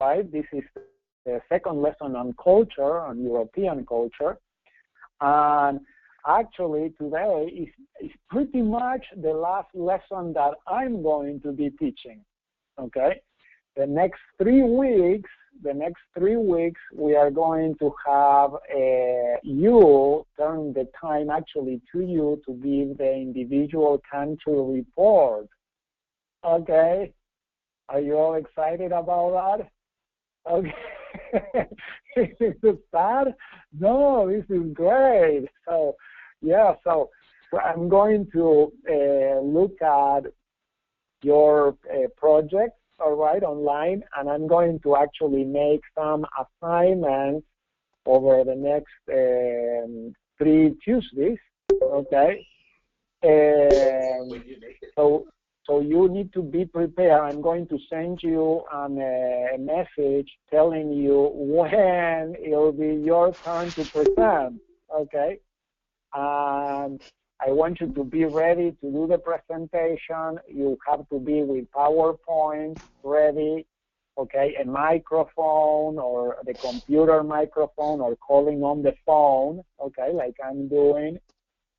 right? This is the second lesson on culture, on European culture. And actually today is pretty much the last lesson that I'm going to be teaching, okay? The next 3 weeks, we are going to have you turn the time actually to you to give the individual country report, okay? Are you all excited about that? Okay. Is it sad? No, this is great. So, yeah, so I'm going to look at your project, all right, online, and I'm going to actually make some assignments over the next 3 Tuesdays, okay? So you need to be prepared. I'm going to send you a message telling you when it'll be your turn to present, okay? And I want you to be ready to do the presentation. You have to be with PowerPoint ready, okay? A microphone or the computer microphone or calling on the phone, okay, like I'm doing,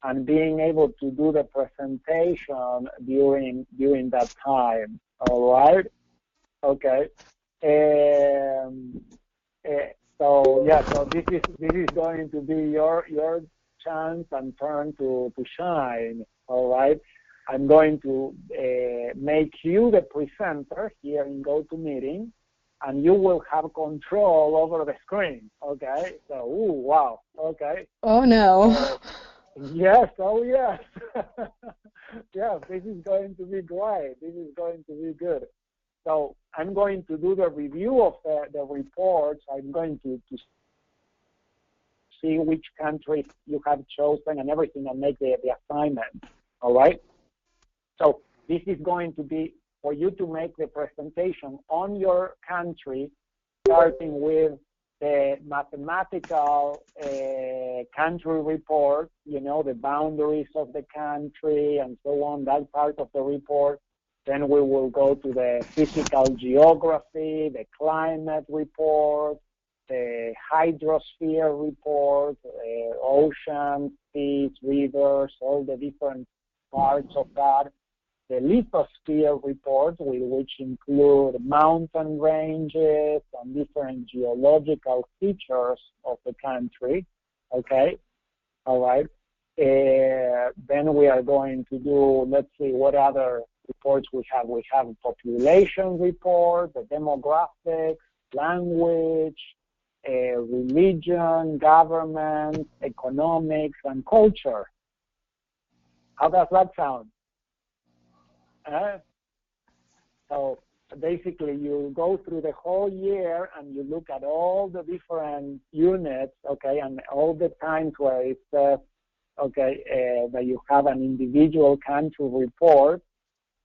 and being able to do the presentation during that time. All right? Okay. So yeah, so this is going to be your chance and turn to shine. All right. I'm going to make you the presenter here in GoToMeeting, and you will have control over the screen. Okay. So, ooh, wow. Okay. Oh no. Yes, oh yes. Yes, this is going to be great. This is going to be good. So I'm going to do the review of the reports. I'm going to see which countries you have chosen and everything and make the assignment, all right? So this is going to be for you to make the presentation on your country, starting with the mathematical country report, you know, the boundaries of the country and so on, that part of the report. Then we will go to the physical geography, the climate report, the hydrosphere report, oceans, seas, rivers, all the different parts of that. The lithosphere report, which include mountain ranges and different geological features of the country, okay? All right. Then we are going to do, let's see, what other reports we have. We have a population report, the demographics, language, religion, government, economics, and culture. How does that sound? So basically you go through the whole year and you look at all the different units, okay, and all the times where it says, okay, that you have an individual country report,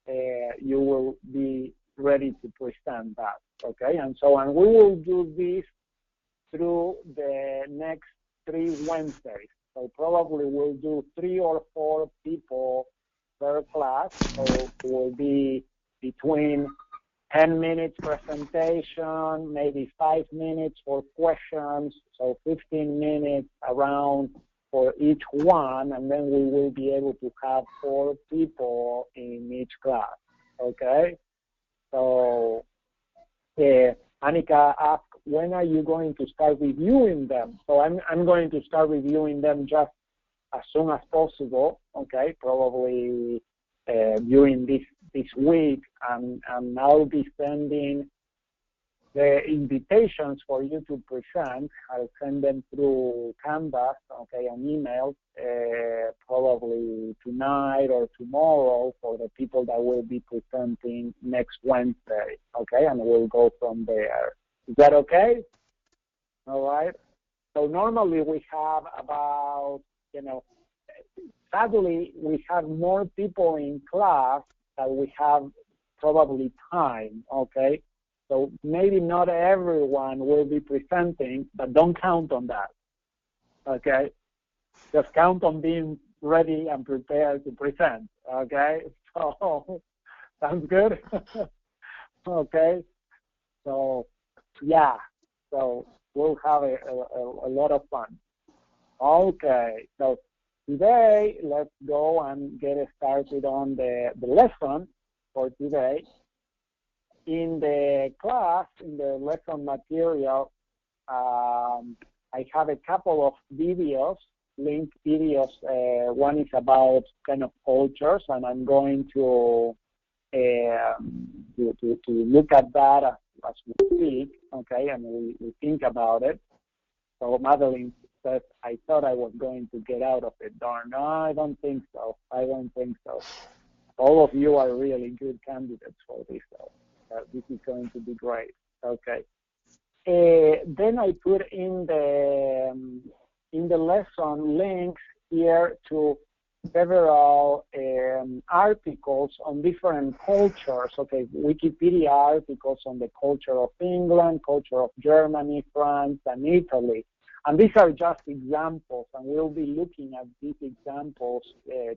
you will be ready to present that, okay? And so on. We will do this through the next 3 Wednesdays. So probably we'll do 3 or 4 people per class, so it will be between 10 minutes presentation, maybe 5 minutes for questions, so 15 minutes around for each one, and then we will be able to have 4 people in each class, okay? So Annika asked, when are you going to start reviewing them? So I'm going to start reviewing them just as soon as possible, okay, probably during this week, and I'll be sending the invitations for you to present. I'll send them through Canvas, okay, an email, probably tonight or tomorrow for the people that will be presenting next Wednesday, okay, and we'll go from there. Is that okay? All right. So normally we have about, you know, sadly, we have more people in class than we have probably time, okay? So maybe not everyone will be presenting, but don't count on that, okay? Just count on being ready and prepared to present, okay? So, sounds good? Okay? So, Yeah, so we'll have a lot of fun. Okay, so today let's go and get started on the lesson for today. In the class, in the lesson material, I have a couple of videos, linked videos. One is about kind of cultures, and I'm going to look at that as we speak, okay, and we think about it. So Madeline says, I thought I was going to get out of it. Darn, no, I don't think so. I don't think so. All of you are really good candidates for this, so this is going to be great. Okay. Then I put in the lesson links here to several articles on different cultures. Okay, Wikipedia articles on the culture of England, culture of Germany, France, and Italy. And these are just examples, and we'll be looking at these examples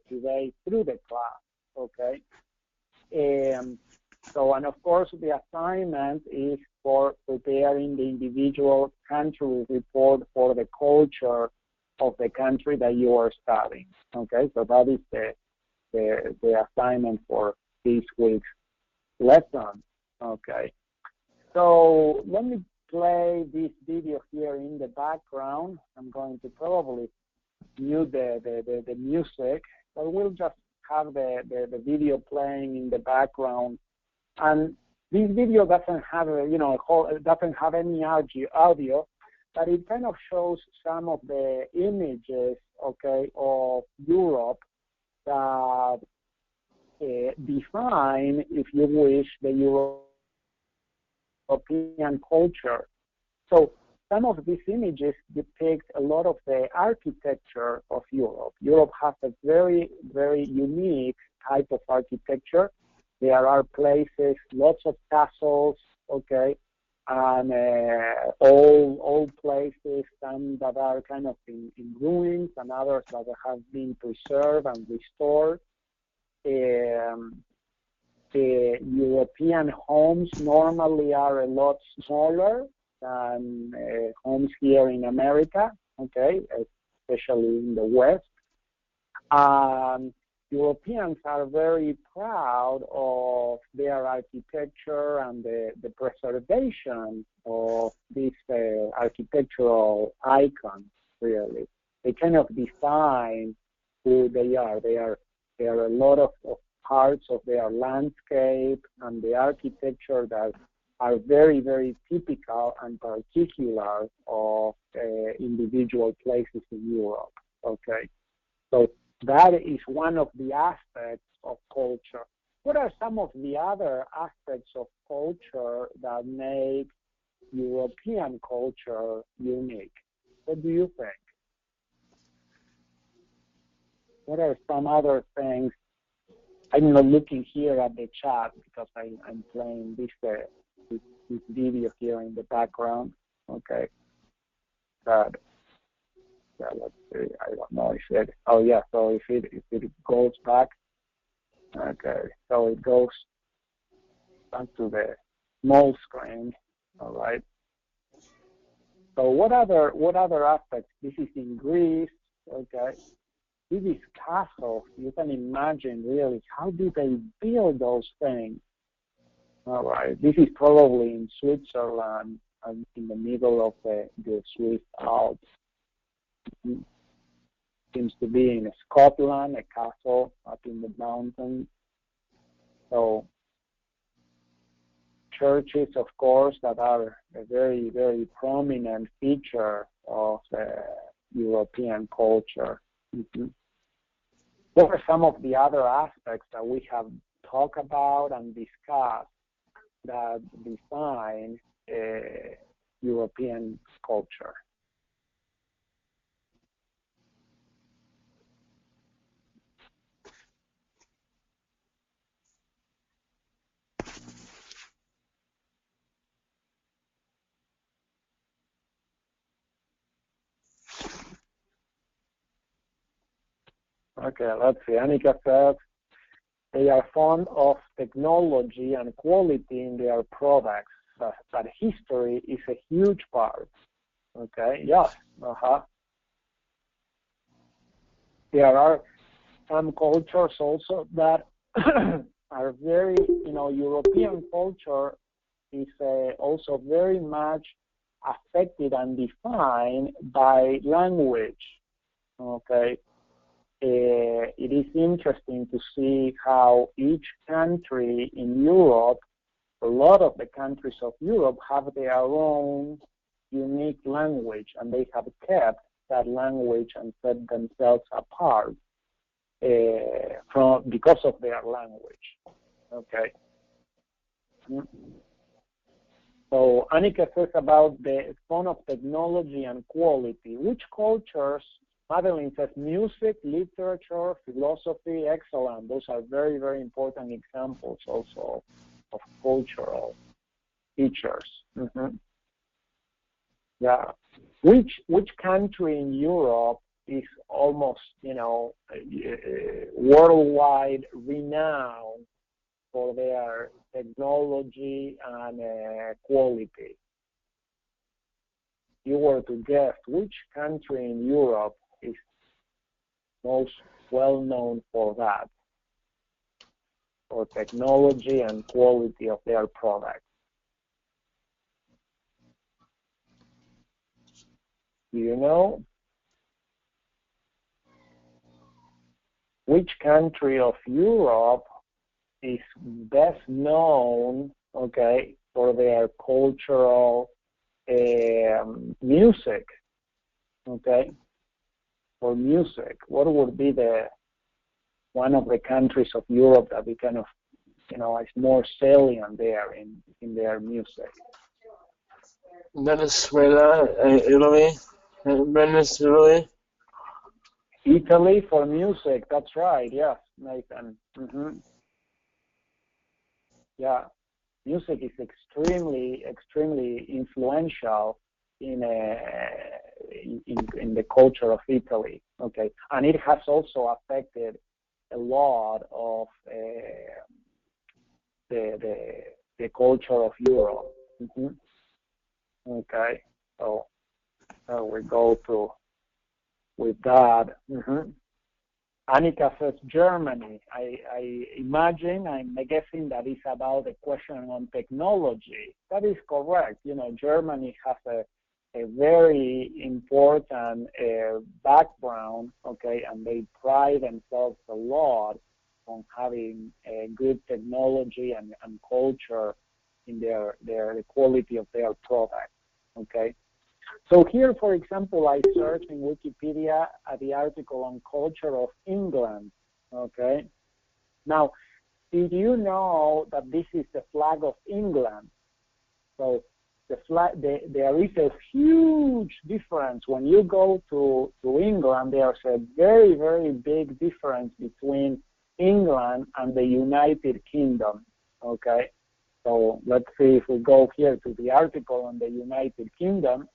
today through the class. Okay. So, and of course, the assignment is for preparing the individual country report for the culture of the country that you are studying. Okay, so that is the assignment for this week's lesson. Okay, so let me play this video here in the background. I'm going to probably mute the music, but we'll just have the video playing in the background. And this video doesn't have doesn't have any audio, but it kind of shows some of the images, okay, of Europe that define, if you wish, the European culture. So some of these images depict a lot of the architecture of Europe. Europe has a very, very unique type of architecture. There are places, lots of castles, okay, and old places, some that are kind of in ruins, and others that have been preserved and restored. The European homes normally are a lot smaller than homes here in America, okay, especially in the West. Europeans are very proud of their architecture and the preservation of these architectural icons, really. They kind of define who they are. There are a lot of parts of their landscape and the architecture that are very, very typical and particular of individual places in Europe, okay? So that is one of the aspects of culture. What are some of the other aspects of culture that make European culture unique? What do you think? What are some other things? I'm not looking here at the chat because I'm playing this video here in the background. Okay. But yeah, let's see. I don't know if it. Oh yeah. So if it goes back. Okay. So it goes back to the small screen. All right. So what other aspects? This is in Greece. Okay. This is castles. You can imagine really how do they build those things? All right. This is probably in Switzerland, in the middle of the Swiss Alps. Seems to be in Scotland, a castle up in the mountains. So churches, of course, that are a very, very prominent feature of European culture. Mm-hmm. What are some of the other aspects that we have talked about and discussed that define European culture? Okay, let's see. Annika says they are fond of technology and quality in their products. but history is a huge part. Okay, yes, There are some cultures also that are very, European culture is also very much affected and defined by language. Okay, it is interesting to see how each country in Europe, a lot of the countries of Europe have their own unique language, and they have kept that language and set themselves apart because of their language. Okay. So Annika says about the fun of technology and quality. Which cultures? Madeline says music, literature, philosophy, excellent. Those are very, very important examples also of cultural features. Yeah. Which country in Europe is almost, worldwide renowned for their technology and quality? You were to guess which country in Europe is most well known for that, for technology and quality of their products. Do you know? Which country of Europe is best known, okay, for their cultural music, okay? For music, what would be one of the countries of Europe that we kind of, is more salient there in their music? Venezuela, Italy, Venezuela. Italy for music, that's right, yes, Nathan. Yeah, music is extremely, extremely influential in the culture of Italy. Okay, and it has also affected a lot of the culture of Europe. Okay, so we go to with that. Annika says Germany. I imagine, I'm guessing that is about a question on technology. That is correct. Germany has a very important background, okay, and they pride themselves a lot on having a good technology and culture in the quality of their product, okay. So here, for example, I searched in Wikipedia at the article on culture of England, okay? Now, did you know that this is the flag of England? So the flag, there is a huge difference. When you go to England, there's a very, very big difference between England and the United Kingdom, okay? So let's see if we go here to the article on the United Kingdom.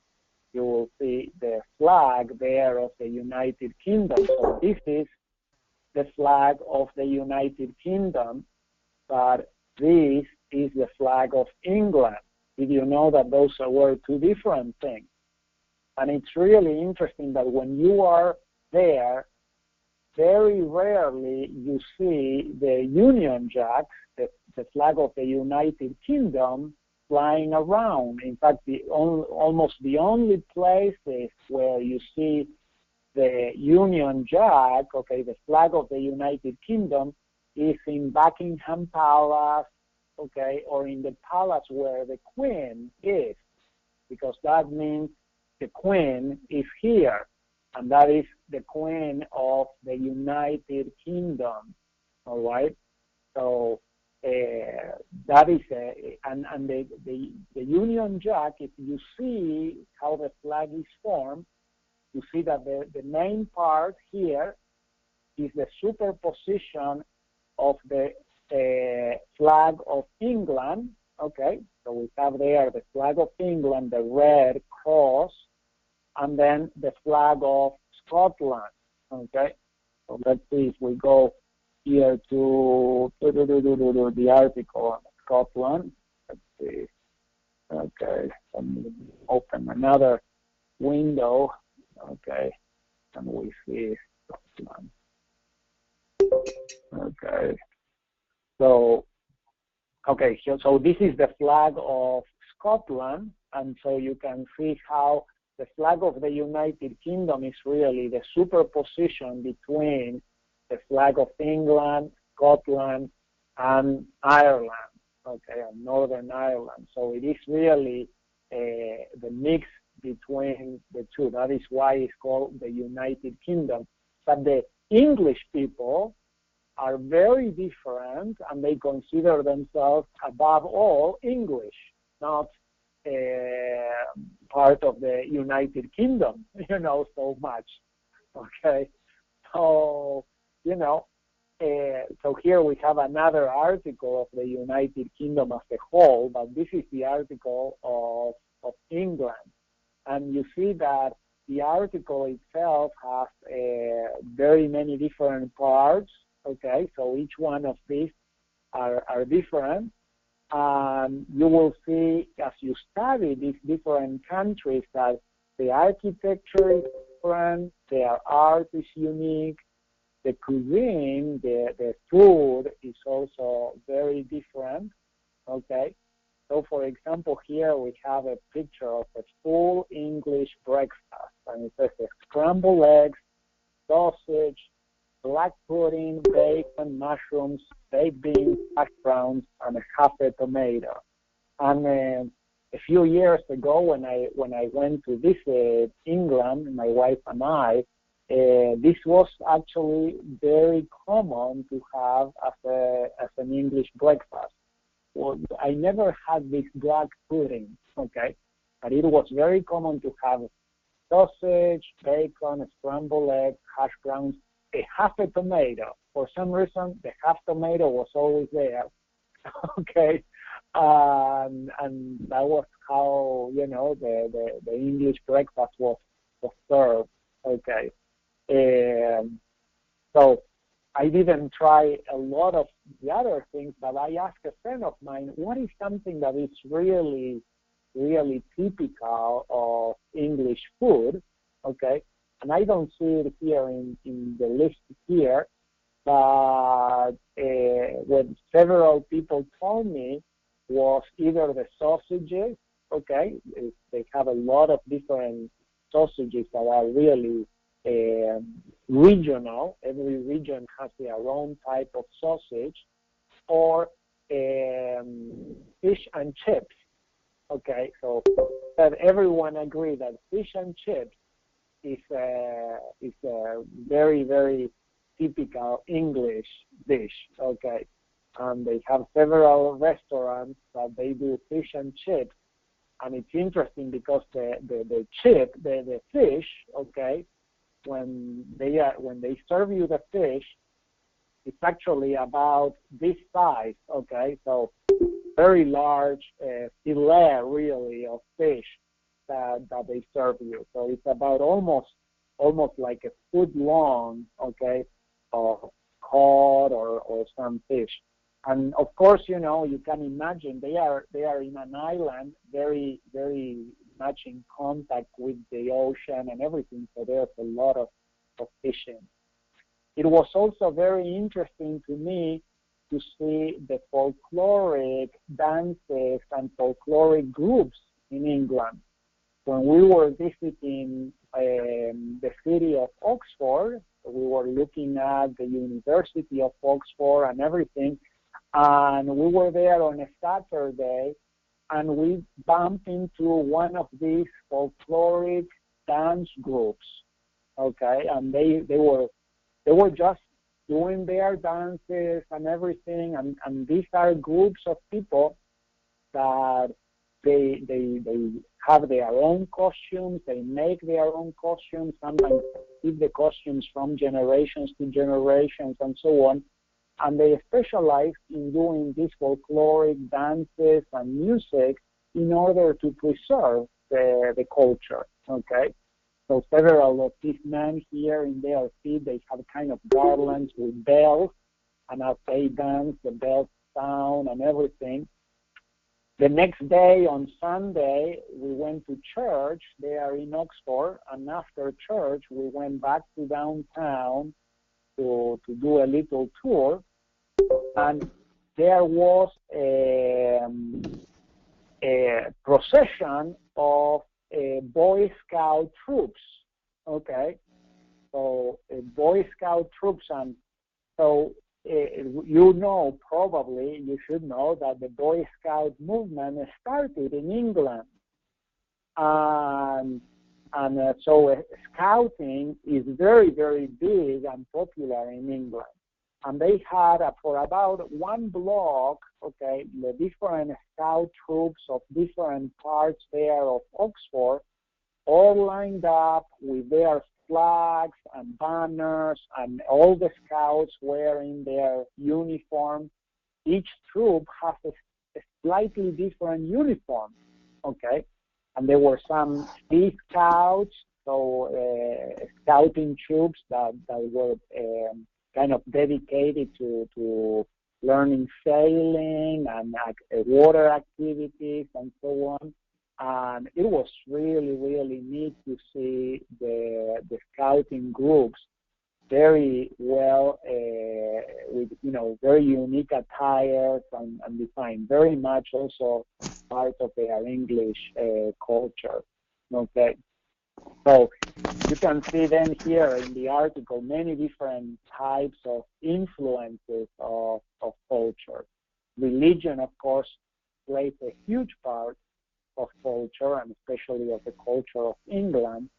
You will see the flag there of the United Kingdom. So this is the flag of the United Kingdom, but this is the flag of England. Did you know that those were two different things? And it's really interesting that when you are there, very rarely you see the Union Jack, the flag of the United Kingdom, flying around. In fact, almost the only places where you see the Union Jack, okay, the flag of the United Kingdom, is in Buckingham Palace, okay, or in the palace where the Queen is, because that means the Queen is here, and that is the Queen of the United Kingdom, all right? So that is and the Union Jack, if you see how the flag is formed, you see that the main part here is the superposition of the flag of England, okay? So we have there the flag of England, the red cross, and then the flag of Scotland, okay? So let's see if we go here to the article on Scotland. Let's see. Okay, let me open another window. Okay, and we see Scotland. Okay, so so this is the flag of Scotland, and so you can see how the flag of the United Kingdom is really the superposition between the flag of England, Scotland, and Ireland, okay, and Northern Ireland. So it is really the mix between the two. That is why it's called the United Kingdom. But the English people are very different, and they consider themselves above all English, not part of the United Kingdom, so much. Okay, so so here we have another article of the United Kingdom as a whole, but this is the article of England, and you see that the article itself has very many different parts. Okay, so each one of these are different. You will see as you study these different countries that the architecture is different, their art is unique, the cuisine, the food is also very different. Okay, so for example, here we have a picture of a full English breakfast, and it says scrambled eggs, sausage, black pudding, bacon, mushrooms, baked beans, hash browns, and half a tomato. And a few years ago, when I went to visit England, my wife and I, this was actually very common to have as an English breakfast. Well, I never had this black pudding, okay, but it was very common to have sausage, bacon, scrambled eggs, hash browns, a half a tomato. For some reason, the half tomato was always there. Okay, and that was how the English breakfast was served. Okay, so I didn't try a lot of the other things, but I asked a friend of mine, what is something that is really, really typical of English food? Okay. And I don't see it here in the list here, but what several people told me was either the sausages, okay, they have a lot of different sausages that are really regional. Every region has their own type of sausage, or fish and chips, okay, so that everyone agree that fish and chips is a very, very typical English dish, okay? And they have several restaurants that they do fish and chips, and it's interesting because the fish, okay, when they serve you the fish, it's actually about this size, okay? So very large fillet, really, of fish that they serve you. So it's about almost like a foot long, okay, of cod or some fish. And of course, you can imagine they are in an island, very, very much in contact with the ocean and everything. So there's a lot of fishing. It was also very interesting to me to see the folkloric dances and folkloric groups in England. When we were visiting the city of Oxford, we were looking at the University of Oxford and everything, and we were there on a Saturday, and we bumped into one of these folkloric dance groups, okay, and they were just doing their dances and everything, and these are groups of people that they have their own costumes, they make their own costumes, sometimes keep the costumes from generations to generations and so on, and they specialize in doing these folkloric dances and music in order to preserve the culture, okay? So several of these men here in their feet, they have kind of garlands with bells, and as they dance, the bells sound and everything. The next day, on Sunday, we went to church there in Oxford, and after church, we went back to downtown to do a little tour, and there was a procession of Boy Scout troops, okay? So Boy Scout troops, and so you know, probably you should know that the Boy Scout movement started in England, and so scouting is very, very big and popular in England. And they had for about one block, okay, the different scout troops of different parts there of Oxford, all lined up with their flags and banners, and all the scouts wearing their uniform. Each troop has a slightly different uniform, okay? And there were some sea scouts, so scouting troops that were kind of dedicated to learning sailing and water activities and so on. And it was really, really neat to see the scouting groups very well, with, you know, very unique attires and design, very much also part of their English culture, okay? So you can see then here in the article many different types of influences of culture. Religion, of course, plays a huge part of culture, and especially of the culture of England,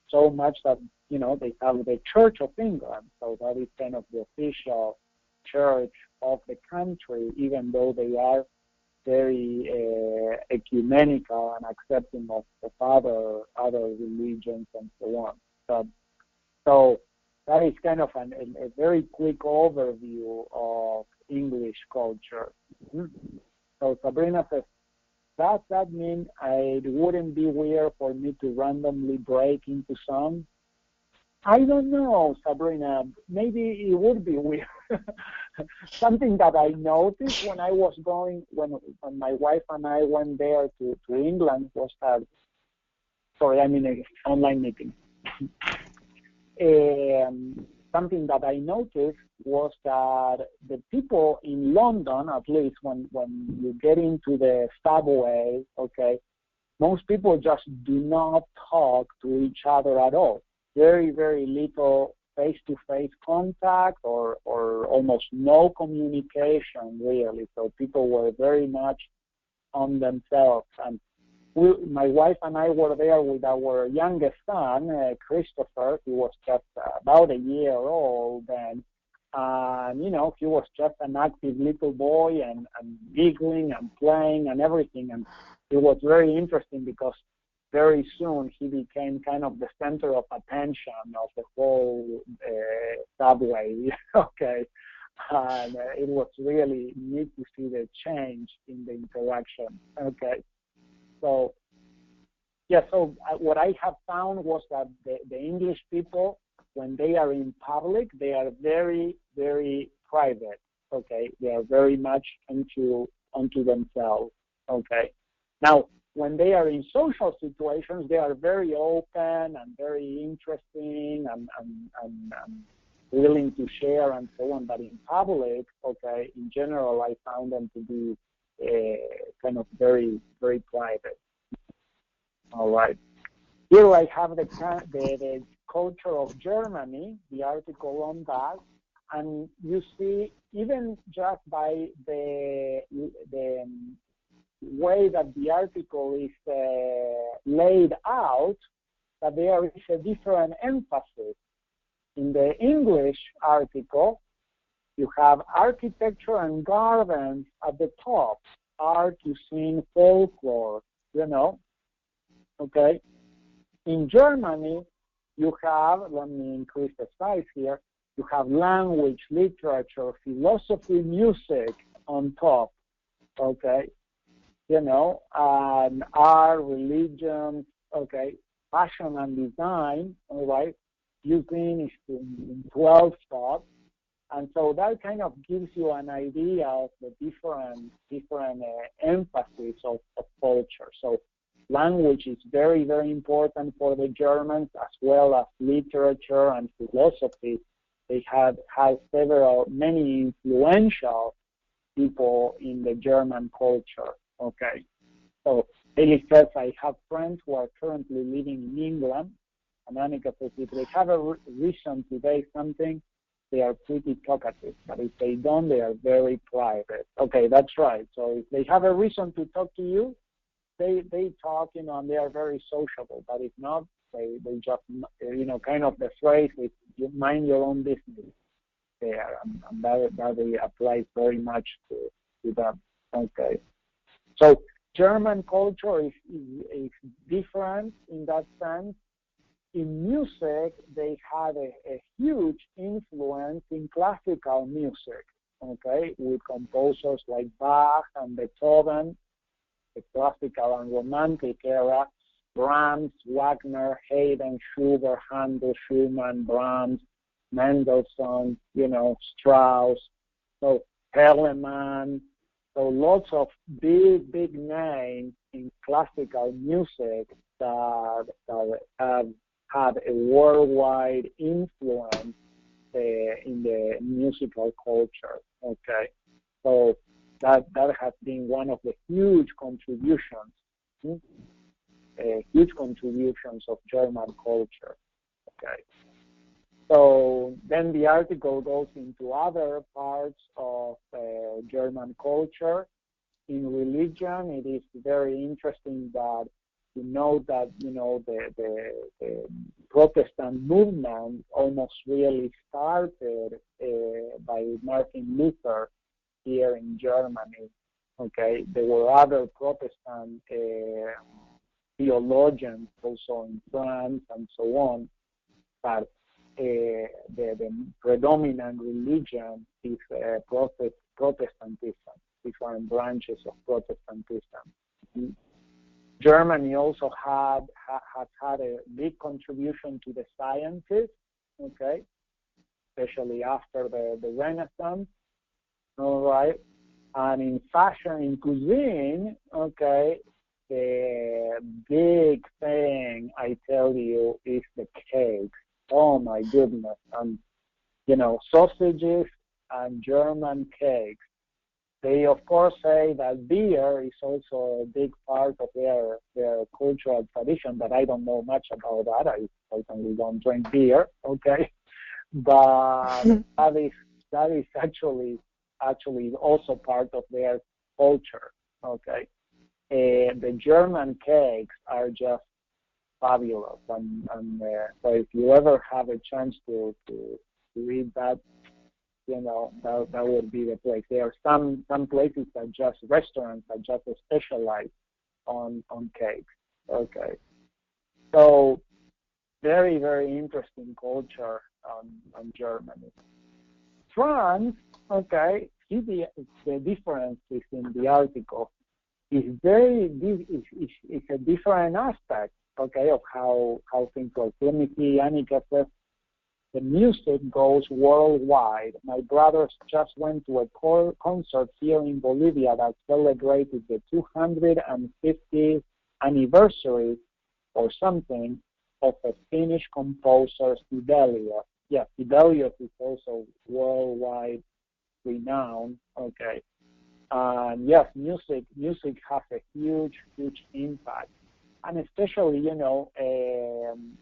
so much that, you know, they have the Church of England, so that is kind of the official church of the country, even though they are very ecumenical and accepting of other religions and so on. So that is kind of a very quick overview of English culture. So Sabrina says, does that mean it wouldn't be weird for me to randomly break into songs? I don't know, Sabrina. Maybe it would be weird. Something that I noticed when I was when my wife and I went there to England was that, sorry, I'm in an online meeting. Something that I noticed was that the people in London, at least when you get into the subway, okay, most people just do not talk to each other at all. Very, very little face-to-face contact, or almost no communication, really. So people were very much on themselves. And my wife and I were there with our youngest son, Christopher. He was just about a year old then. And, you know, he was just an active little boy and giggling and playing and everything. And it was very interesting because very soon he became kind of the center of attention of the whole subway, okay? And it was really neat to see the change in the interaction, okay? So, yeah, so what I have found was that the English people, when they are in public, they are very, very private, okay? They are very much onto themselves, okay? Now, when they are in social situations, they are very open and very interesting and willing to share and so on. But in public, okay, in general, I found them to be kind of very, very private. All right. Here I have the culture of Germany, the article on that, and you see even just by the way that the article is laid out, that there is a different emphasis. In the English article, you have architecture and gardens at the top, art, cuisine, folklore, you know, okay? In Germany, you have, let me increase the size here, you have language, literature, philosophy, music on top, okay? You know, art, religion, okay, fashion and design, all right, using is in 12 spots, And so that kind of gives you an idea of the different emphasis of culture. So language is very, very important for the Germans, as well as literature and philosophy. They had many influential people in the German culture. Okay, so Haley says, I have friends who are currently living in England. And Annika says, if they have a reason to say something, they are pretty talkative. But if they don't, they are very private. Okay, that's right. So if they have a reason to talk to you, they talk, and they are very sociable. But if not, they just, kind of the phrase is, you mind your own business there. And that applies very much to them. Okay. So German culture is different in that sense. In music, they had a huge influence in classical music, okay, with composers like Bach and Beethoven, the classical and romantic era, Brahms, Wagner, Haydn, Schubert, Handel, Schumann, Brahms, Mendelssohn, Strauss, so Telemann. So lots of big names in classical music that have had a worldwide influence in the musical culture. Okay, so that has been one of the huge contributions of German culture. Okay. So then the article goes into other parts of German culture. In religion, it is very interesting that the Protestant movement almost really started by Martin Luther here in Germany. Okay, there were other Protestant theologians also in France and so on, but the predominant religion is Protestantism, different branches of Protestantism. Germany also has had a big contribution to the sciences, okay, especially after the Renaissance, all right. And in fashion, in cuisine, okay, the big thing, I tell you, is the cakes. Oh my goodness. And, sausages and German cakes. They, of course, say that beer is also a big part of their cultural tradition, but I don't know much about that. I certainly don't drink beer, okay? But that is actually also part of their culture, okay? The German cakes are just fabulous, and so if you ever have a chance to read that, that would be the place. There are some places that just restaurants that just specialize on cakes. Okay, so very, very interesting culture on Germany. France, okay, see the differences in the article is a different aspect, okay, of how things work. Let me see, Annika says, the music goes worldwide. My brothers just went to a concert here in Bolivia that celebrated the 250th anniversary or something of a Finnish composer, Sibelius. Yeah, Sibelius is also worldwide renowned. Okay, and yes, music has a huge impact, and especially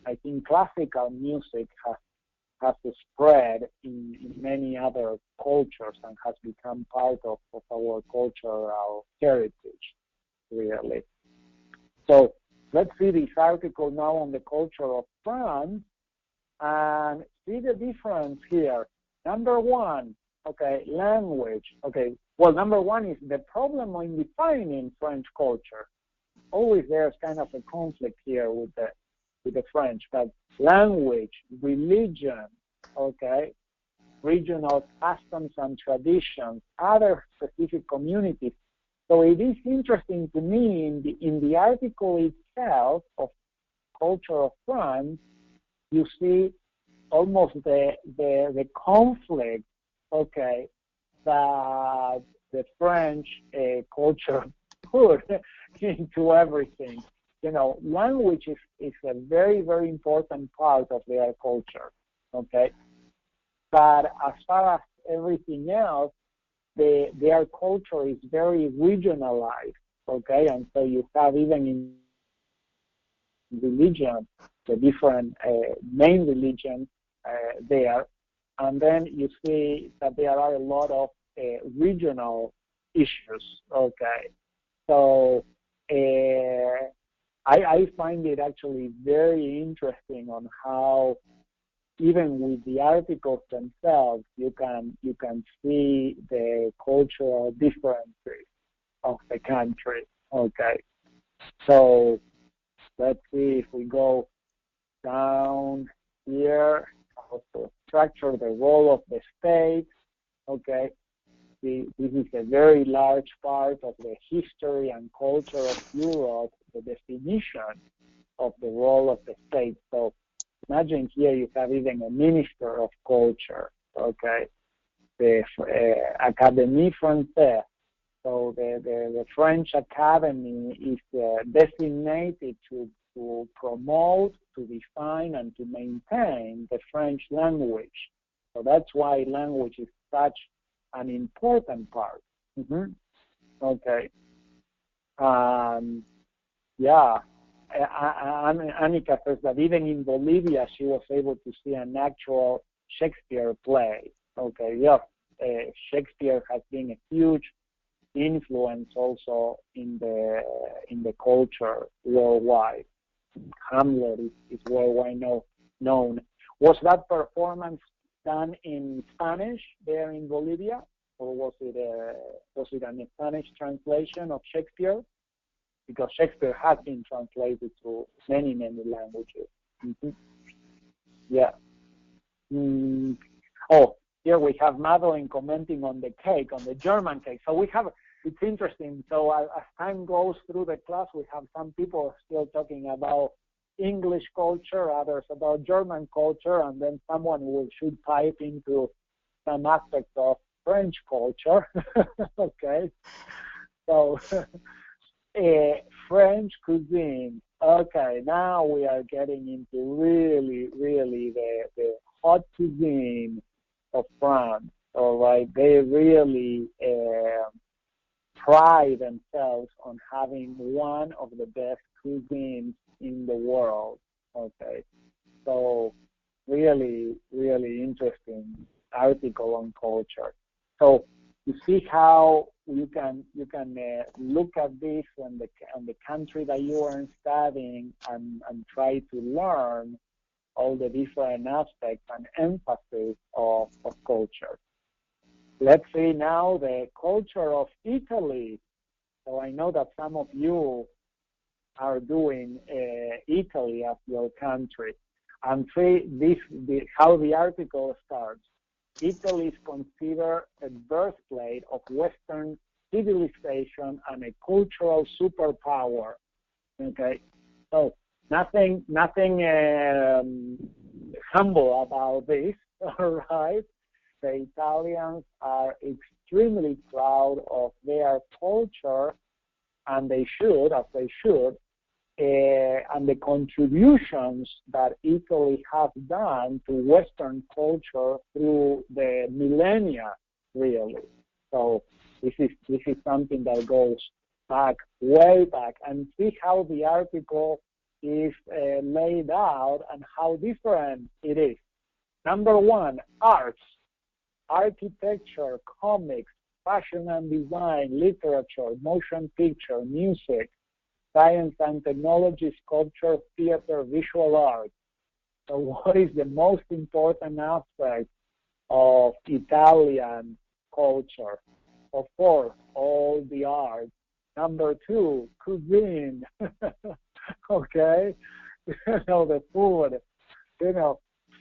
I think classical music has spread in many other cultures and has become part of our cultural heritage, really. So let's see this article now on the culture of France and see the difference here. Number one, okay, language. Okay, well, number one is the problem in defining French culture. Always there's kind of a conflict here with the French, but language, religion, okay, regional customs and traditions, other specific communities. So it is interesting to me in the article itself of Culture of France, you see almost the conflict okay, that the French culture put into everything. Language is a very, very important part of their culture, okay? But as far as everything else, their culture is very regionalized, okay? And so you have even in religion, the different main religions there, and then you see that there are a lot of regional issues, okay? So I find it actually very interesting on how even with the articles themselves, you can see the cultural differences of the country. Okay, so let's see if we go down here, how to structure the role of the state. Okay, this is a very large part of the history and culture of Europe, the definition of the role of the state. So imagine here you have even a minister of culture, okay, the Académie Française. So the French Academy is designated to promote, to define, and to maintain the French language. So that's why language is such an important part. Okay. Yeah. Annika says that even in Bolivia, she was able to see an actual Shakespeare play. Okay, yeah. Shakespeare has been a huge influence also in the culture worldwide. Hamlet is worldwide known. Was that performance done in Spanish there in Bolivia, or was it an Spanish translation of Shakespeare? Because Shakespeare has been translated to many languages. Yeah. Oh, here we have Madeline commenting on the cake, on the German cake. So it's interesting. So as time goes through the class, we have some people still talking about English culture, others about German culture, and then someone should pipe into some aspects of French culture. Okay. So French cuisine. Okay, now we are getting into really the hot cuisine of France. All right, they really pride themselves on having one of the best cuisines in the world. Okay, so really interesting article on culture. So you see how you can look at this on the country that you are studying and try to learn all the different aspects and emphasis of culture. Let's see now the culture of Italy. So I know that some of you are doing Italy as your country, and see how the article starts. Italy is considered a birthplace of Western civilization and a cultural superpower. Okay, so nothing humble about this. All right, the Italians are extremely proud of their culture, and they should, and the contributions that Italy has done to Western culture through the millennia, really. So this is something that goes way back, and see how the article is laid out and how different it is. Number one, arts, architecture, comics, fashion and design, literature, motion picture, music, science and technology, sculpture, theater, visual art. So what is the most important aspect of Italian culture? Of course, all the art. Number two, cuisine. Okay? The food.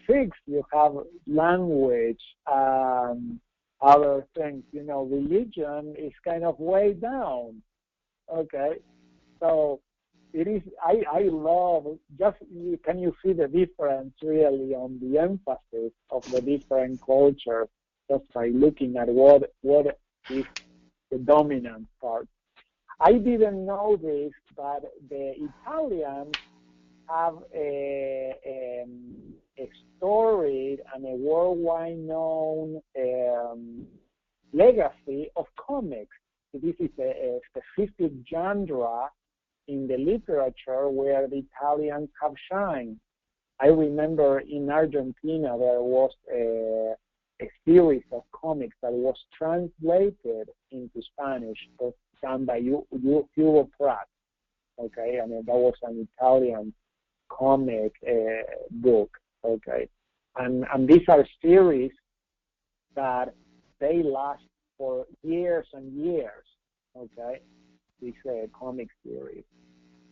Six, you have language, other things. Religion is kind of way down. Okay? So it is. I love. Can you see the difference really on the emphasis of the different cultures? just by looking at what is the dominant part. I didn't know this, but the Italians have a storied and a worldwide known legacy of comics. This is a specific genre in the literature where the Italians have shined. I remember in Argentina there was a series of comics that was translated into Spanish, done by Hugo Pratt. Okay, I mean that was an Italian comic book. Okay, and these are series that they last for years and years. Okay, this comic series.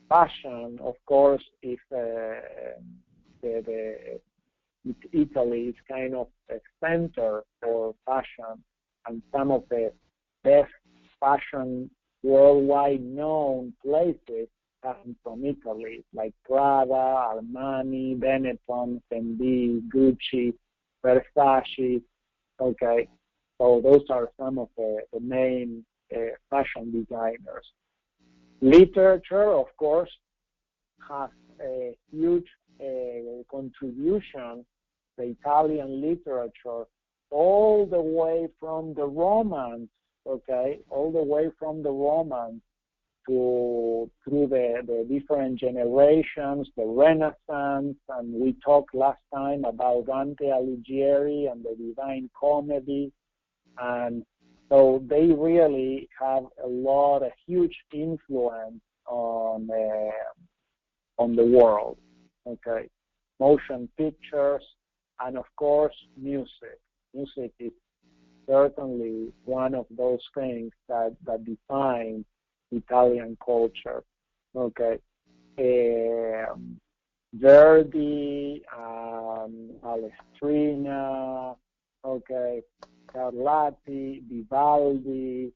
Fashion, of course, is Italy is kind of a center for fashion, and some of the best fashion worldwide known places come from Italy, like Prada, Armani, Benetton, Fendi, Gucci, Versace. Okay, so those are some of the main fashion designers. Literature, of course, has a huge contribution. The Italian literature, all the way from the Romance, okay, all the way from the Romance through the different generations, the Renaissance, and we talked last time about Dante Alighieri and the Divine Comedy, and so they really have a huge influence on the world. Okay, motion pictures, and of course music. Music is certainly one of those things that define Italian culture. Okay, Verdi, Palestrina, okay, Scarlatti, Vivaldi,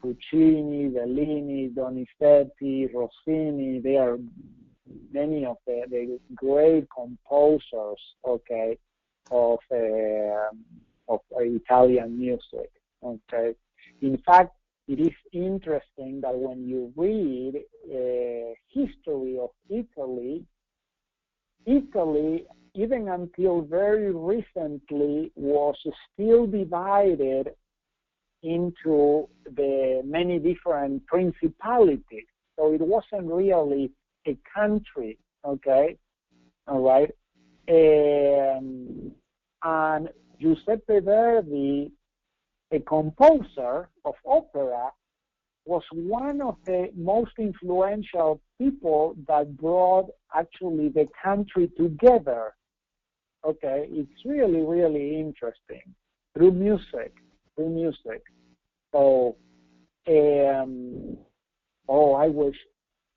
Puccini, Bellini, Donizetti, Rossini. They are many of the great composers, okay, of Italian music. Okay, in fact, it is interesting that when you read history of Italy, even until very recently, was still divided into the many different principalities. So it wasn't really a country, okay, all right. And Giuseppe Verdi, a composer of opera, was one of the most influential people that brought actually the country together. Okay, it's really, really interesting through music. So, I wish.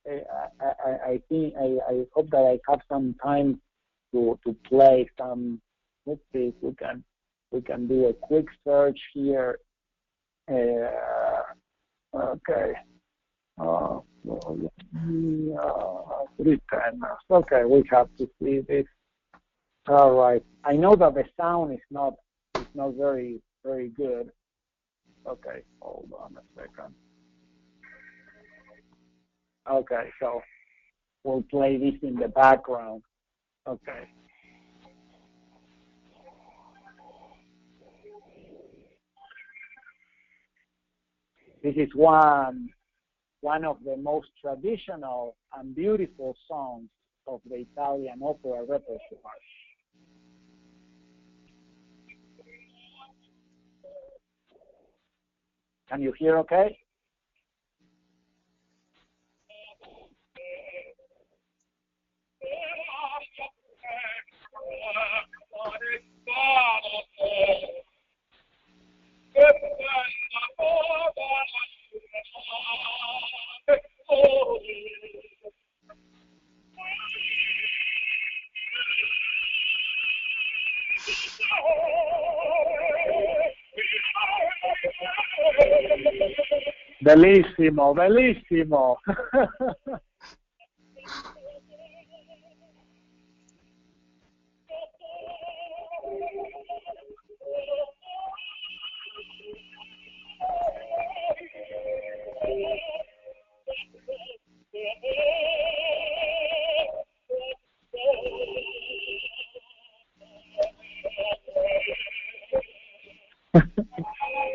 I think I hope that I have some time to play some. Let's see if we can do a quick search here. Okay. Okay, we have to see this. All right. I know that the sound is not very good. Okay, hold on a second. Okay, so we'll play this in the background. Okay. This is one of the most traditional and beautiful songs of the Italian opera repertoire. Can you hear okay? Bellissimo, bellissimo.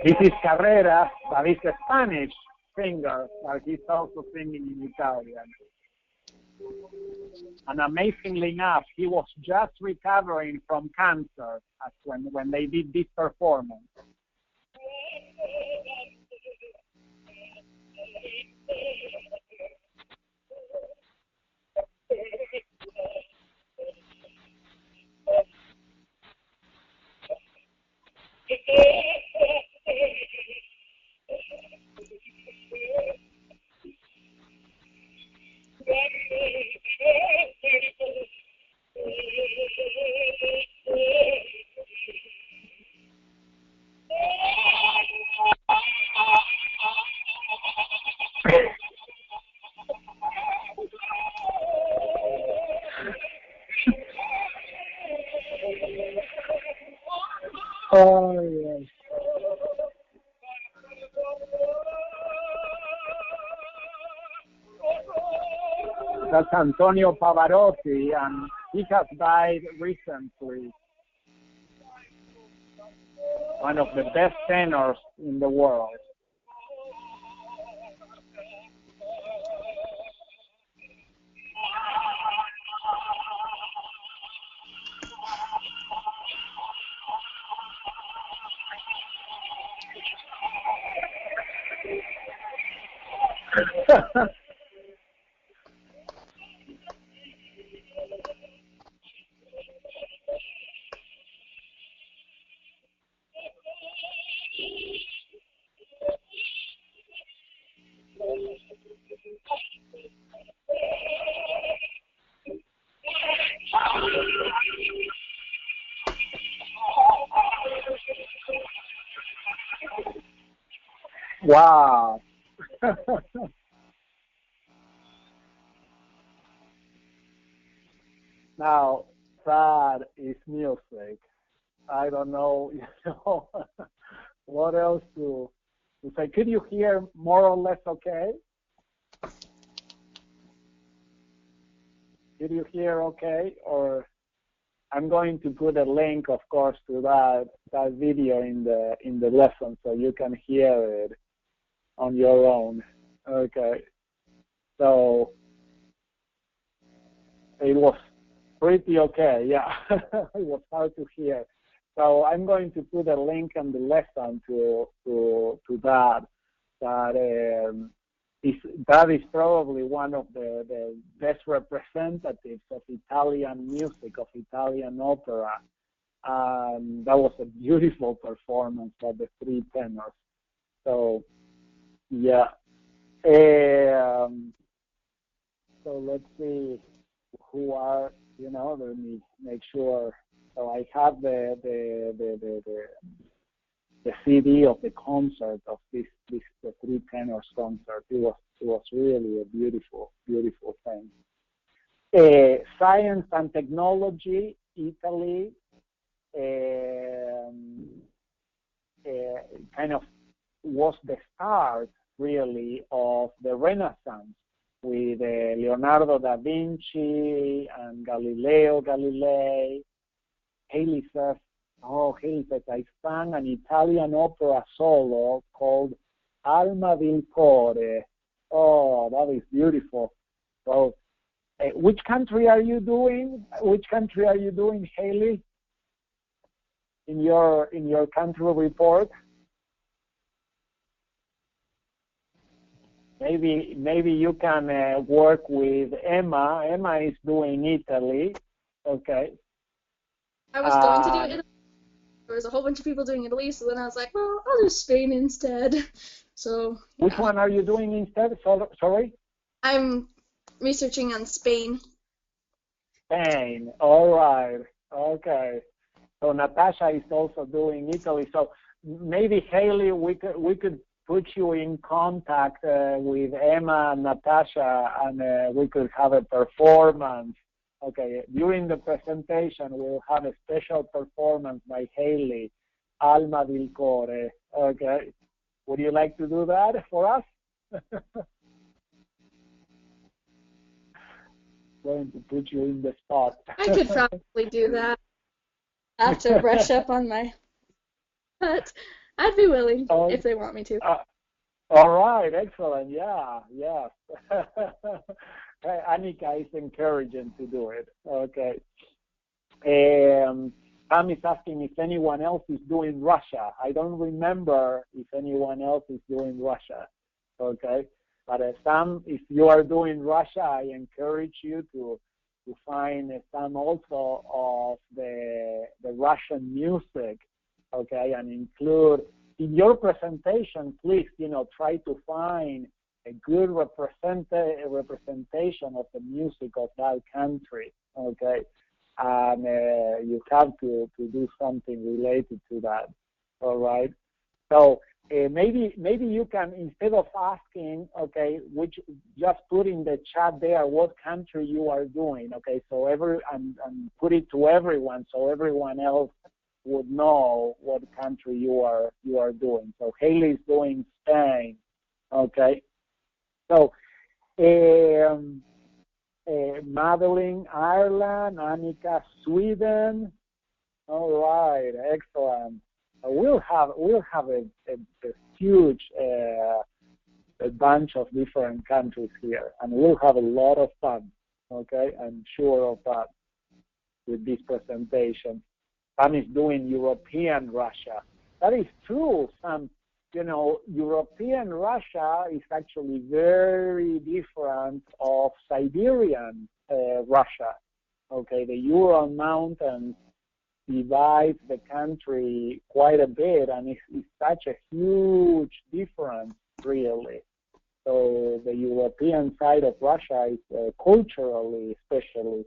This is Carrera, that is a Spanish singer, but he's also singing in Italian. And amazingly enough, he was just recovering from cancer when they did this performance. Oh, yes. That's Antonio Pavarotti, and he has died recently. One of the best tenors in the world. Wow. Now, that is music. I don't know, what else to say. Could you hear more or less okay? Did you hear okay? Or I'm going to put a link, of course, to that video in the lesson so you can hear it on your own. Okay. So it was pretty okay, yeah. It was hard to hear. So I'm going to put a link in the lesson to that. That is probably one of the best representatives of Italian music, of Italian opera. That was a beautiful performance by the three tenors. So, yeah. So let's see who are, let me make sure. So I have the CD of the concert of the three tenors concert. It was really a beautiful thing. Science and technology, Italy, kind of was the start really of the Renaissance with Leonardo da Vinci and Galileo Galilei. Haley says, I sang an Italian opera solo called Alma del Core. Oh, that is beautiful. So, which country are you doing? Haley? In your country report? Maybe you can work with Emma. Emma is doing Italy. Okay. I was going to do Italy. There was a whole bunch of people doing Italy, so then I was like, well, I'll do Spain instead. So. Yeah. Which one are you doing instead? Sorry? I'm researching on Spain. Spain. All right. Okay. So Natasha is also doing Italy. So maybe Haley, we could put you in contact with Emma and Natasha, and we could have a performance. Okay, during the presentation, we'll have a special performance by Haley, Alma del Core. Okay, would you like to do that for us? Going to put you in the spot. I could probably do that. I have to brush up on my. But I'd be willing Oh, if they want me to. all right, excellent. Yeah, yes. Annika is encouraging to do it. Okay. Sam is asking if anyone else is doing Russia. I don't remember if anyone else is doing Russia. Okay. But Sam, if you are doing Russia, I encourage you to find some also of the Russian music, okay, and include in your presentation, please, try to find a good representation of the music of that country, okay, and you have to do something related to that, all right. So maybe you can, instead of asking, okay, just put in the chat there what country you are doing, okay, so and put it to everyone so everyone else would know what country you are doing. So Haley is doing Spain, okay. So Madeline, Ireland, Annika, Sweden. All right, excellent. We'll have a huge a bunch of different countries here, and we'll have a lot of fun. Okay, I'm sure of that with this presentation. Sam is doing European Russia. That is true. Some, European Russia is actually very different of Siberian Russia. Okay, the Ural Mountains divides the country quite a bit, and it's such a huge difference, really. So the European side of Russia is culturally, especially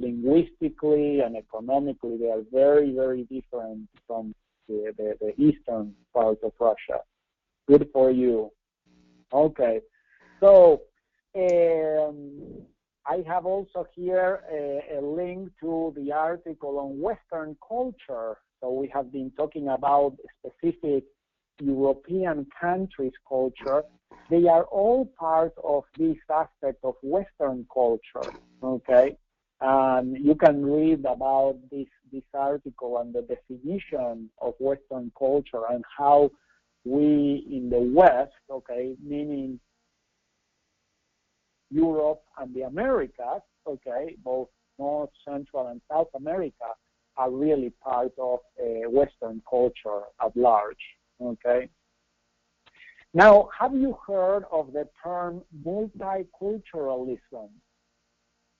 linguistically and economically, they are very, very different from the eastern part of Russia. Good for you. Okay, so I have also here a link to the article on Western culture. So we have been talking about specific European countries' culture. They are all part of this aspect of Western culture, okay? And you can read about this article and the definition of Western culture and how we in the West, okay, meaning Europe and the Americas, okay, both North, Central, and South America are really part of Western culture at large, okay? Now, have you heard of the term multiculturalism?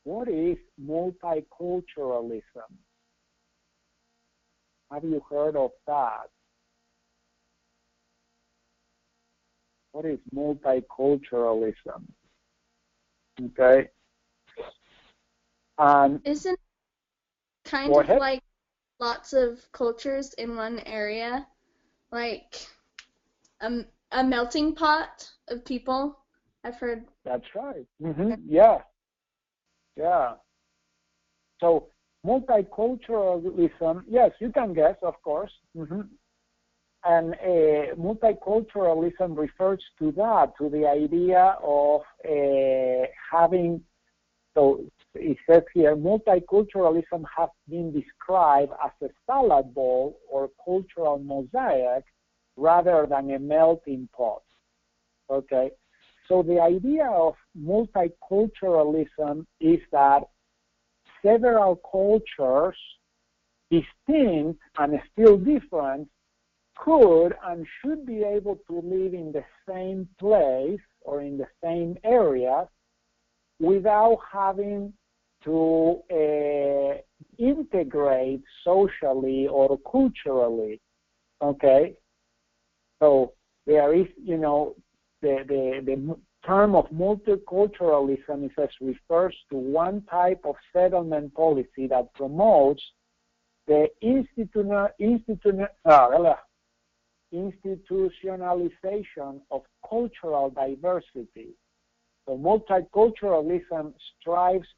What is multiculturalism? Have you heard of that? What is multiculturalism? Okay. Isn't it kind of like lots of cultures in one area? Like a melting pot of people? I've heard. That's right. Yeah. Yeah. So multiculturalism, yes, you can guess, of course. And multiculturalism refers to that, to the idea of having, so it says here, multiculturalism has been described as a salad bowl or cultural mosaic rather than a melting pot. Okay? So the idea of multiculturalism is that several cultures, distinct and still different, could and should be able to live in the same place or in the same area without having to integrate socially or culturally, okay? So there is, the term of multiculturalism refers to one type of settlement policy that promotes the institutionalization of cultural diversity. So multiculturalism strives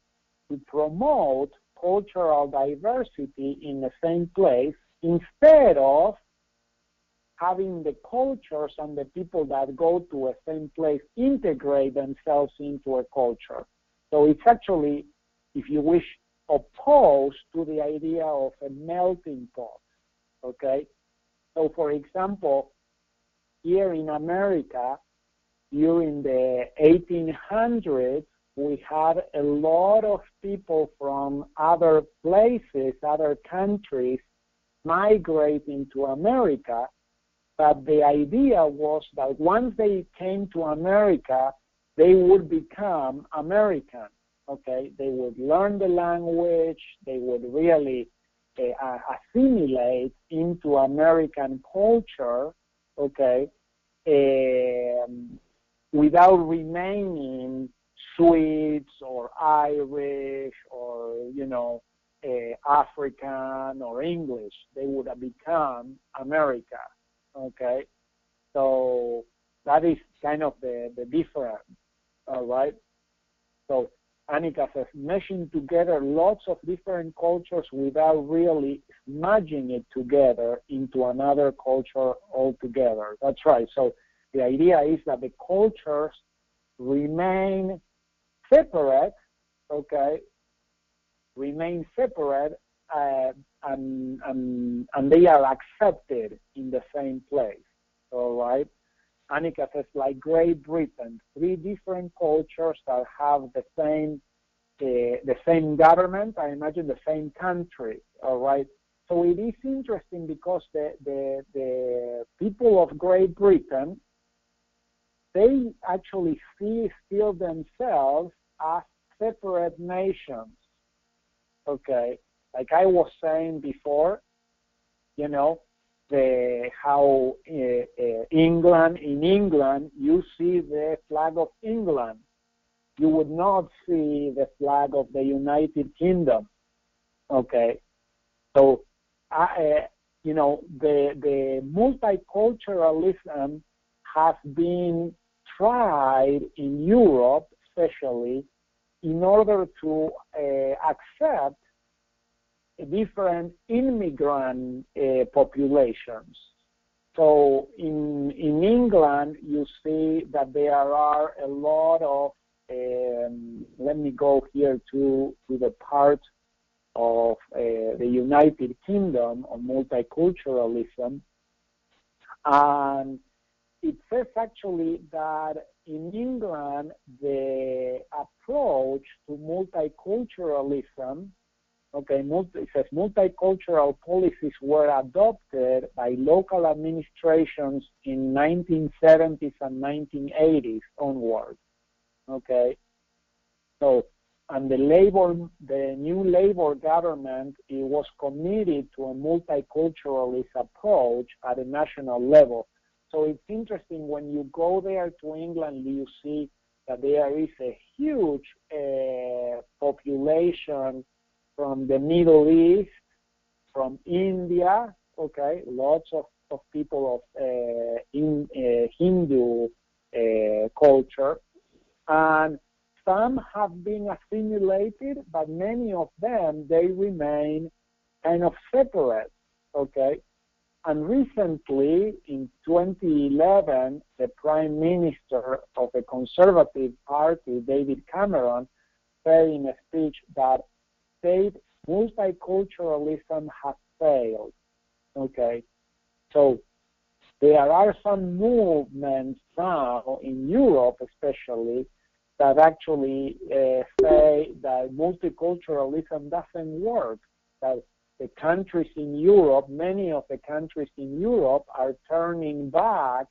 to promote cultural diversity in the same place instead of having the cultures and the people that go to a same place integrate themselves into a culture. So it's actually, if you wish, opposed to the idea of a melting pot, okay? So, for example, here in America, during the 1800s, we had a lot of people from other places, other countries, migrating to America. But the idea was that once they came to America, they would become American, okay? They would learn the language, they would really assimilate into American culture, okay, without remaining Swedes or Irish or, you know, African or English. They would have become America, okay? So that is kind of the difference, all right? So Annika says, meshing together lots of different cultures without really smudging it together into another culture altogether. That's right. So the idea is that the cultures remain separate, okay, remain separate, and they are accepted in the same place, all right? Annika says, like Great Britain, 3 different cultures that have the same government, I imagine the same country, all right? So it is interesting because the people of Great Britain, they actually see still themselves as separate nations, okay? Like I was saying before, you know, how England, in England, you see the flag of England. You would not see the flag of the United Kingdom, okay? So, you know, the multiculturalism has been tried in Europe, especially, in order to accept different immigrant populations. So in England, you see that there are a lot of, let me go here to the part of the United Kingdom on multiculturalism. And it says actually that in England, the approach to multiculturalism, okay, it says multicultural policies were adopted by local administrations in 1970s and 1980s onward, okay? So, and the new Labour government, it was committed to a multiculturalist approach at a national level. So it's interesting when you go there to England, you see that there is a huge population from the Middle East, from India, okay, lots of people of Hindu culture, and some have been assimilated, but many of them, they remain kind of separate, okay? And recently, in 2011, the Prime Minister of the Conservative Party, David Cameron, said in a speech that state multiculturalism has failed, okay? So there are some movements now in Europe especially that actually say that multiculturalism doesn't work, that the countries in Europe, many of the countries in Europe are turning back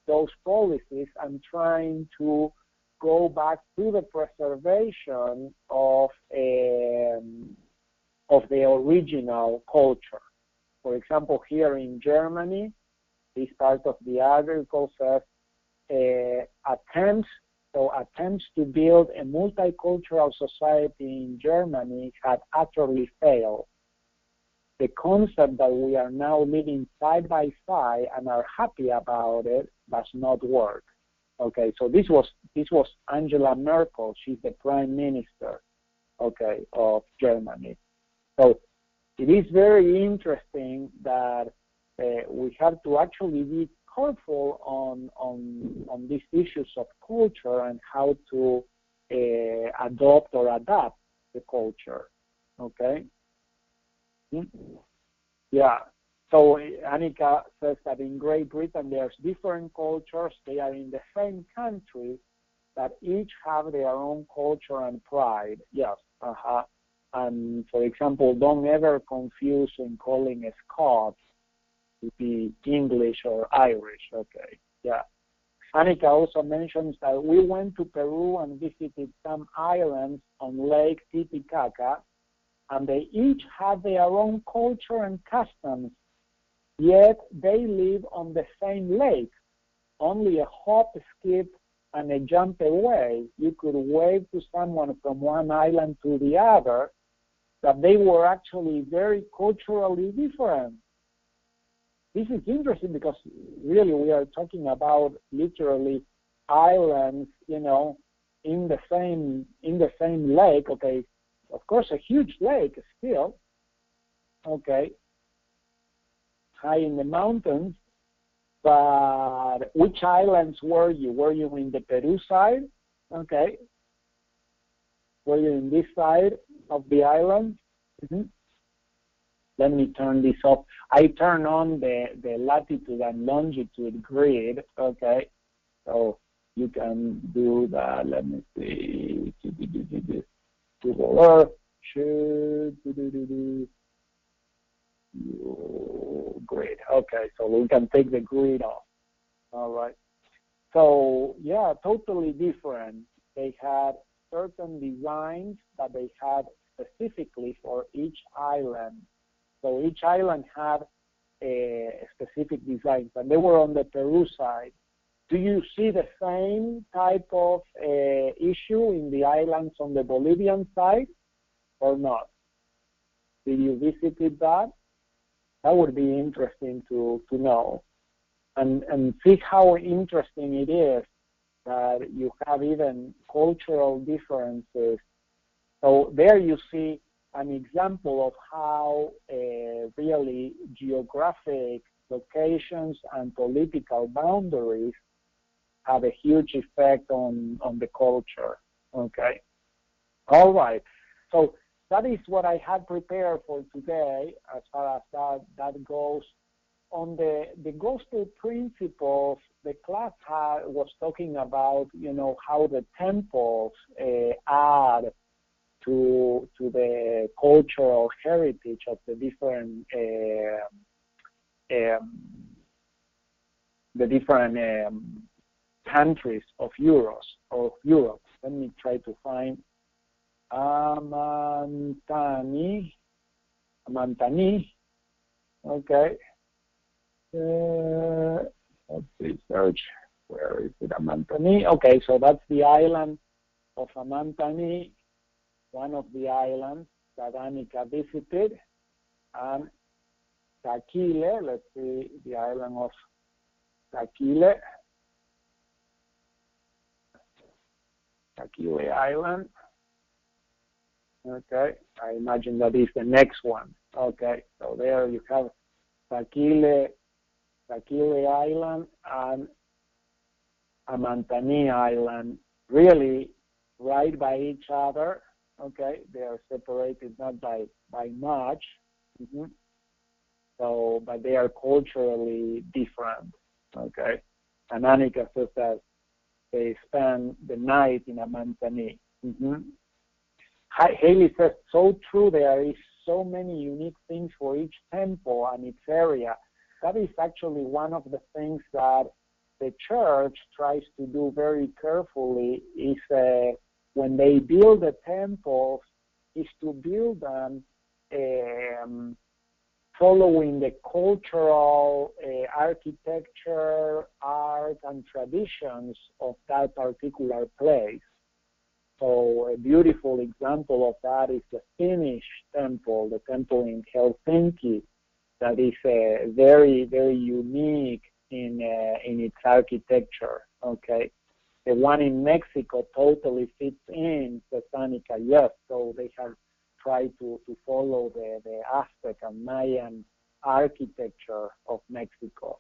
those policies and trying to go back to the preservation of the original culture. For example, here in Germany, this part of the article says attempts to build a multicultural society in Germany had utterly failed. The concept that we are now living side by side and are happy about it does not work. Okay, so this was Angela Merkel. She's the Prime Minister, okay, of Germany. So it is very interesting that we have to actually be careful on these issues of culture and how to adopt or adapt the culture. Okay. Yeah. So Annika says that in Great Britain there's different cultures. They are in the same country, but each have their own culture and pride. Yes. And for example, don't ever confuse in calling a Scots to be English or Irish. Okay. Yeah. Annika also mentions that we went to Peru and visited some islands on Lake Titicaca, and they each have their own culture and customs, yet they live on the same lake, only a hop, skip, and a jump away. You could wave to someone from one island to the other, that they were actually very culturally different. This is interesting because really we are talking about literally islands, you know, in the same lake. Okay, of course a huge lake still. Okay, high in the mountains. But which islands were you? Were you in the Peru side? Okay. Were you in this side of the island? Mm-hmm. Let me turn this off. I turn on the latitude and longitude grid, okay? So you can do that. Let me see. Google Earth. Grid. Okay, so we can take the grid off. All right. So, yeah, totally different. They had certain designs that they had specifically for each island. So each island had a specific design, and they were on the Peru side. Do you see the same type of issue in the islands on the Bolivian side or not? Did you visit that? That would be interesting to know. And see how interesting it is that you have even cultural differences. So there you see an example of how really geographic locations and political boundaries have a huge effect on the culture. Okay. All right. So that is what I had prepared for today as far as that goes. On the gospel principles, the class was talking about, you know, how the temples add to the cultural heritage of the different countries of Europe. Let me try to find Amantani. Okay. Let's see, search. Where is it? Amantani. Okay, so that's the island of Amantani, one of the islands that Annika visited. And Taquile, let's see, the island of Taquile. Taquile Island. Okay, I imagine that is the next one. Okay, so there you have Taquile Island and Amantani Island, really right by each other. Okay, they are separated not by much. Mm-hmm. So, but they are culturally different. Okay, and Annika says that they spend the night in Amantani. Mm-hmm. Haley says, so true, there is so many unique things for each temple and its area. That is actually one of the things that the church tries to do very carefully is when they build the temples, is to build them following the cultural architecture, art, and traditions of that particular place. So a beautiful example of that is the Finnish temple, the temple in Helsinki, that is very, very unique in its architecture. Okay, the one in Mexico totally fits in the Sanica, yes. So they have tried to follow the Aztec and Mayan architecture of Mexico.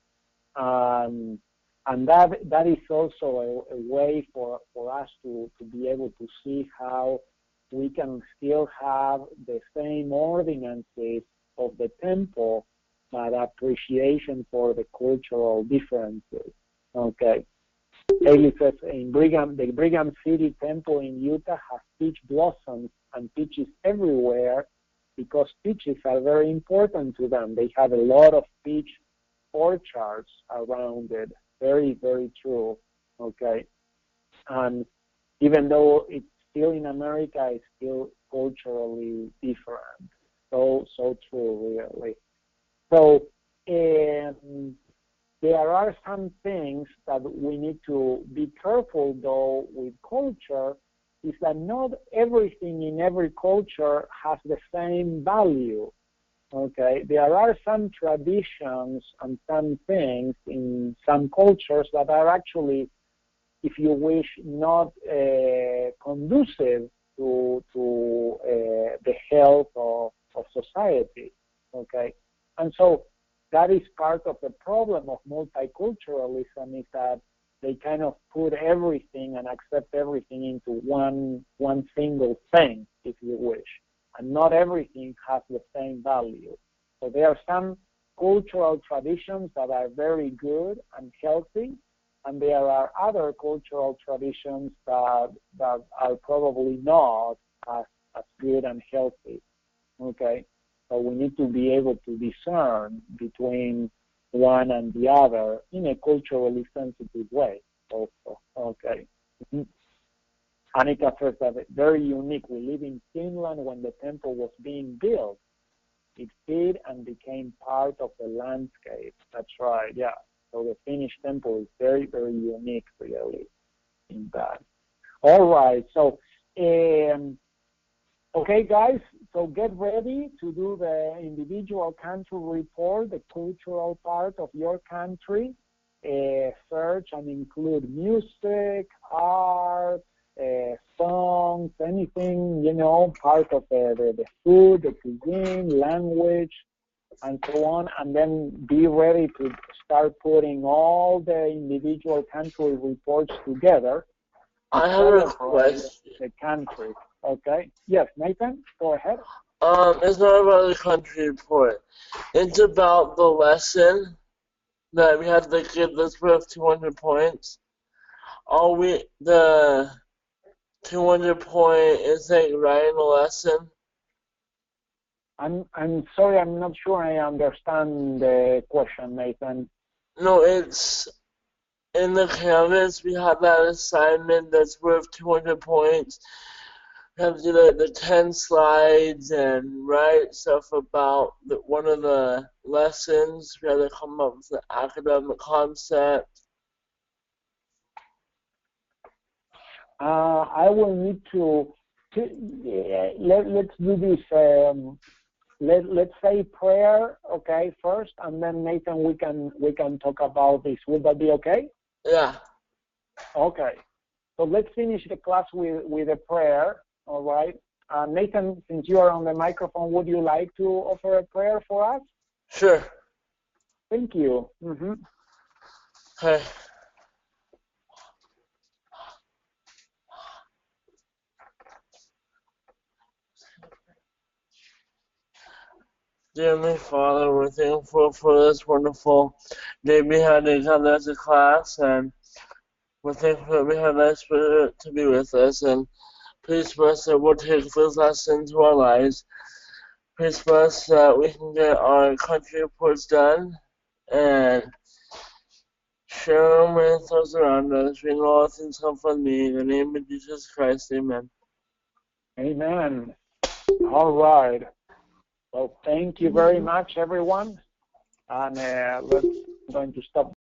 And that is also a way for us to be able to see how we can still have the same ordinances of the temple, but appreciation for the cultural differences. Okay. Haley says the Brigham City Temple in Utah has peach blossoms and peaches everywhere because peaches are very important to them. They have a lot of peach orchards around it. Very, very true. Okay. And even though it's still in America, it's still culturally different. So true, really. So there are some things that we need to be careful, though, with culture, is that not everything in every culture has the same value. Okay, there are some traditions and some things in some cultures that are actually, if you wish, not conducive to the health of society. Okay, and so that is part of the problem of multiculturalism, is that they kind of put everything and accept everything into one single thing, if you wish, and not everything has the same value. So there are some cultural traditions that are very good and healthy, and there are other cultural traditions that are probably not as good and healthy. Okay, so we need to be able to discern between one and the other in a culturally sensitive way also. Okay. Annika says that it's very unique. We live in Finland when the temple was being built. It did and became part of the landscape. That's right, yeah. So the Finnish temple is very, very unique, really, in that. All right, so, okay, guys, so get ready to do the individual country report, the cultural part of your country. Search and include music, art, songs, anything, you know, part of the food, the cuisine, language, and so on, and then be ready to start putting all the individual country reports together. I have a question. The country. Okay. Yes, Nathan, go ahead. It's not about the country report. It's about the lesson that we have to give this worth 200 points. The 200 point is like writing a lesson. I'm sorry, I'm not sure I understand the question, Nathan. No, it's in the Canvas. We have that assignment that's worth 200 points. We have to do the 10 slides and write stuff about one of the lessons. We have to come up with an academic concept. I will need to let's do this. Let's say prayer, okay, first, and then Nathan, we can talk about this. Will that be okay? Yeah. Okay. So let's finish the class with a prayer. All right. Nathan, since you are on the microphone, would you like to offer a prayer for us? Sure. Thank you. Okay. Dear Heavenly Father, we're thankful for this wonderful day we had to come as a class, and we're thankful that we have that Spirit to be with us, and please bless that we'll take this lesson to our lives. Please bless that we can get our country reports done and share them with those around us. We know all things come from me. In the name of Jesus Christ, amen. Amen. All right. Well, thank you very much, everyone. And I'm going to stop